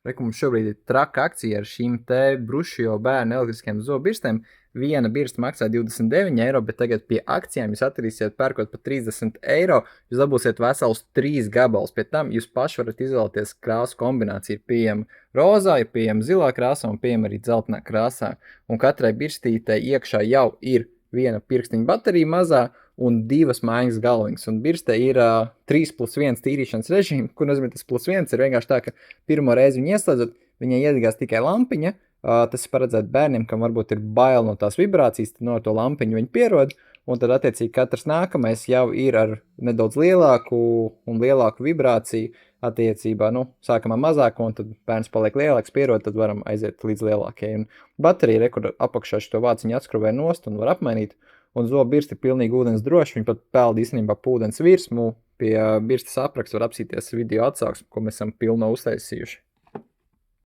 Mums šobrīd ir traka akcija ar šīm te brušjo bērnu elektriskiem zobirstēm. Viena birsta maksā 29 eiro, bet tagad pie akcijām jūs atradīsiet pērkot par 30 eiro. Jūs dabūsiet veselus 3 gabalus. Pie tam jūs paši varat izvēlēties krāsu kombināciju. Ir pieejama rozā, ir pieejama zilā krāsā un pieejama arī dzeltenā krāsā. Un katrai birstītei iekšā jau ir viena pirkstiņa baterija mazā un 2 mājas galviņas. Un birstē ir 3+1 tīrīšanas režīmi, kur nozīmē tas +1 ir vienkārši tā, ka pirmo reizi viņu ieslēdzot, viņai iedegās tikai lampiņa. Tas ir paredzēts bērniem, kam varbūt ir bail no tās vibrācijas, tad no to lampiņu viņi pierod, un tad attiecīgi katrs nākamais jau ir ar nedaudz lielāku vibrāciju attiecībā, sākam ar mazāko, un tad bērns paliek lielāks, pierod, tad varam aiziet līdz lielākajai. Un baterija, kur apakšā šo vāciņu atskruvē nost un var apmainīt, un zobu birsti ir pilnīgi ūdens droši, viņi pat peld īstenībā ūdens virsmu, pie birstas apraksta var apsīties video atsauksmi, ko mēs esam pilno uztaisījuši.